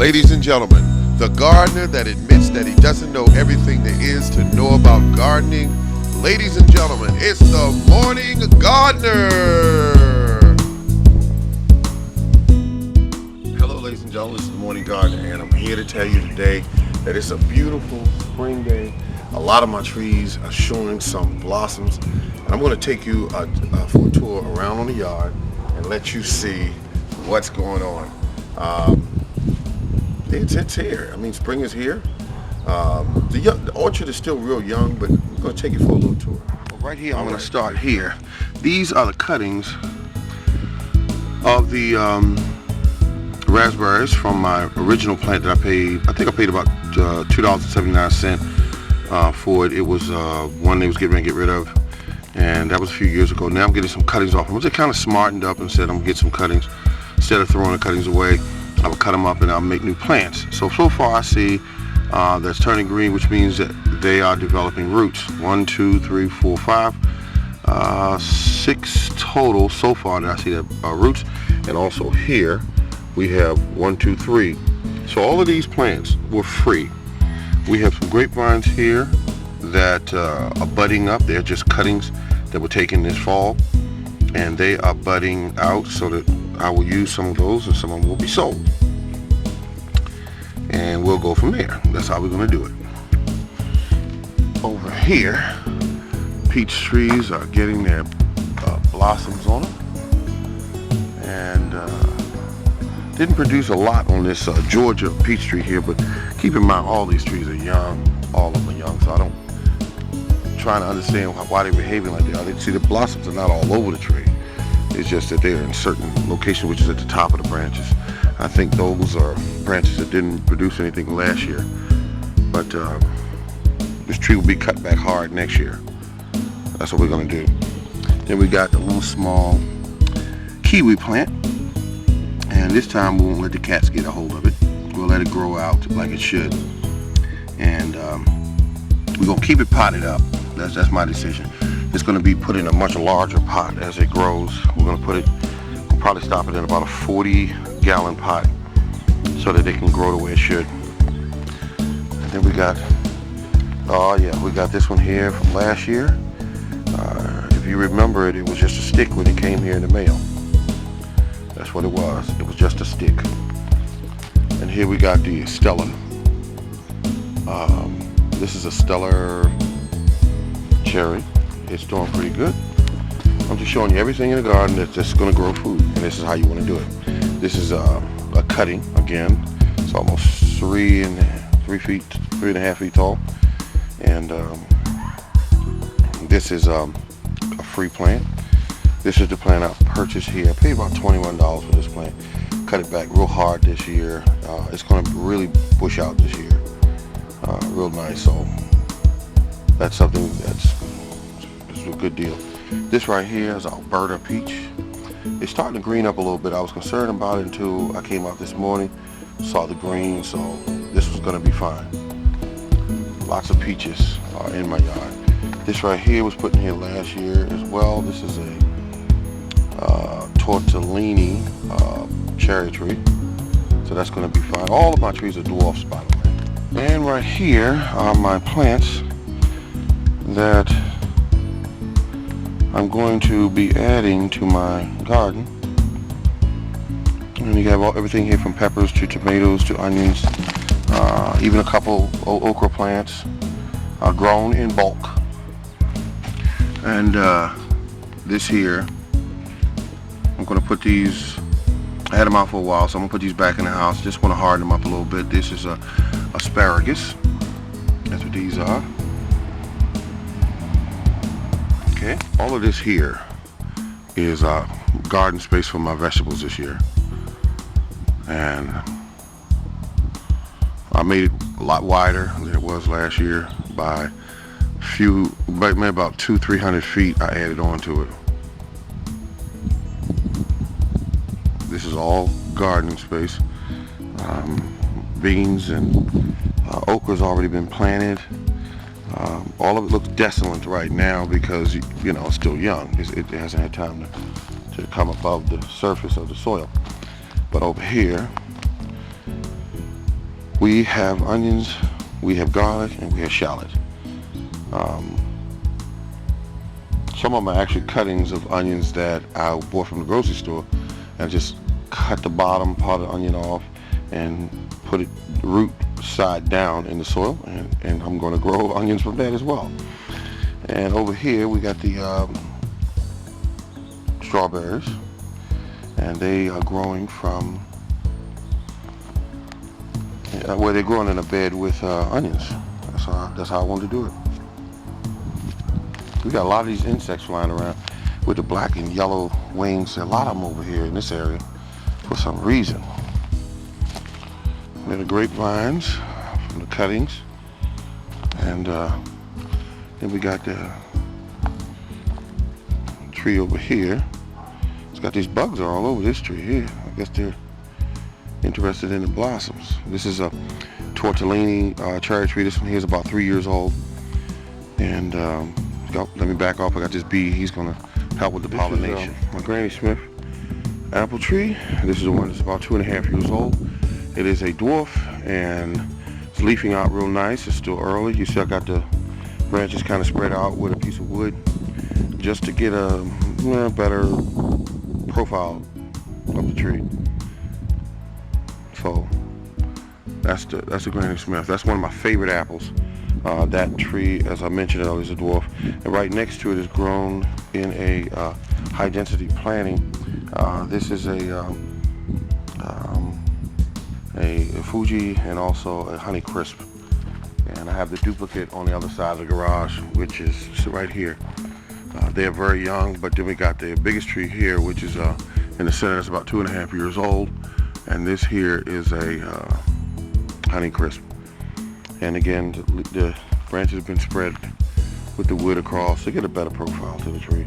Ladies and gentlemen, the gardener that admits that he doesn't know everything there is to know about gardening. Ladies and gentlemen, it's the Morning Gardener. Hello, ladies and gentlemen, it's the Morning Gardener, and I'm here to tell you today that it's a beautiful spring day. A lot of my trees are showing some blossoms, and I'm going to take you for a tour around on the yard and let you see what's going on. It's here. I mean, spring is here. The orchard is still real young, but I'm going to take you for a little tour. Right here, I'm going to start here. These are the cuttings of the raspberries from my original plant that I think I paid about $2.79 for it. It was one they was getting ready to get rid of, and that was a few years ago. Now I'm getting some cuttings off them. They kind of smartened up and said I'm going to get some cuttings. Instead of throwing the cuttings away, I will cut them up and I'll make new plants. So far I see that's turning green, which means that they are developing roots. 1, 2, 3, 4, 5, 6 total so far that I see that roots. And also here we have 1, 2, 3. So all of these plants were free. We have some grapevines here that are budding up. They're just cuttings that were taken this fall, and they are budding out so that I will use some of those and some of them will be sold. And we'll go from there. That's how we're going to do it. Over here, peach trees are getting their blossoms on them. And didn't produce a lot on this Georgia peach tree here, but keep in mind all these trees are young. All of them are young, so I'm trying to understand why they're behaving like they are. See, the blossoms are not all over the tree. It's just that they're in certain locations, which is at the top of the branches. I think those are branches that didn't produce anything last year. But this tree will be cut back hard next year. That's what we're going to do. Then we got the little small kiwi plant. And this time we won't let the cats get a hold of it. We'll let it grow out like it should. And we're going to keep it potted up. That's my decision. It's going to be put in a much larger pot as it grows. We're going to we'll probably stop it in about a 40-gallon pot so that it can grow the way it should. And then we got this one here from last year. If you remember it, it was just a stick when it came here in the mail. That's what it was. It was just a stick. And here we got the Stella. This is a stellar cherry. It's doing pretty good. I'm just showing you everything in the garden that's going to grow food, and this is how you want to do it. This is a cutting again. It's almost 3.5 feet tall, and this is a free plant. This is the plant I purchased here. I paid about $21 for this plant. Cut it back real hard this year. It's going to really bush out this year, real nice. So that's something that's a good deal. This right here is Alberta peach. It's starting to green up a little bit. I was concerned about it until I came out this morning, saw the green, so this was going to be fine. Lots of peaches are in my yard. This right here was put in here last year as well. This is a tortellini cherry tree, so that's going to be fine. All of my trees are dwarfs, by the way. And right here are my plants that I'm going to be adding to my garden. And you have everything here from peppers to tomatoes to onions, even a couple okra plants are grown in bulk. And this here, I'm going to put these, I had them out for a while, so I'm going to put these back in the house. Just want to harden them up a little bit. This is asparagus. That's what these are. Okay. All of this here is garden space for my vegetables this year. And I made it a lot wider than it was last year by maybe about 200-300 feet I added on to it. This is all gardening space. Beans and okra's already been planted. All of it looks desolate right now because, you know, it's still young. It hasn't had time to come above the surface of the soil. But over here, We have onions, we have garlic, and we have shallot. Some of them are actually cuttings of onions that I bought from the grocery store, and just cut the bottom part of the onion off and put it root side down in the soil, and I'm going to grow onions from that as well. And over here we got the strawberries, and they are growing from where they're growing in a bed with onions. That's how I wanted to do it. We got a lot of these insects flying around with the black and yellow wings. A lot of them over here in this area for some reason. We have the grapevines from the cuttings, and then we got the tree over here. It's got these bugs all over this tree here. I guess they're interested in the blossoms. This is a tortellini cherry tree. This one here is about 3 years old, and let me back off. I got this bee. He's going to help with the pollination. My Granny Smith apple tree. This is the one that's about 2.5 years old. It is a dwarf, and it's leafing out real nice. It's still early. You see I got the branches kind of spread out with a piece of wood just to get a better profile of the tree. So that's the Granny Smith. That's one of my favorite apples. That tree, as I mentioned earlier, is a dwarf, and right next to it is grown in a high density planting. This is a Fuji and also a Honey Crisp, and I have the duplicate on the other side of the garage, which is right here. They're very young, but then we got the biggest tree here, which is in the center. It's about 2.5 years old, and this here is a Honey Crisp. And again, the branches have been spread with the wood across to get a better profile to the tree.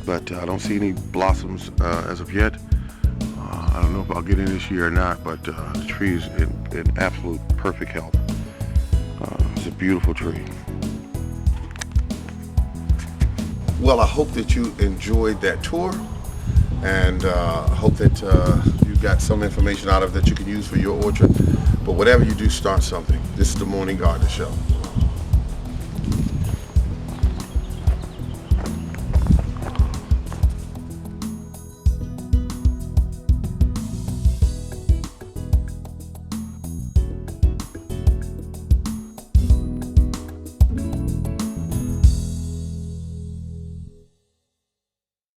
But I don't see any blossoms as of yet. I don't know if I'll get in this year or not, but the tree is in absolute perfect health. It's a beautiful tree. Well, I hope that you enjoyed that tour, and I hope that you got some information out of it that you can use for your orchard. But whatever you do, start something. This is the Morning Gardener Show.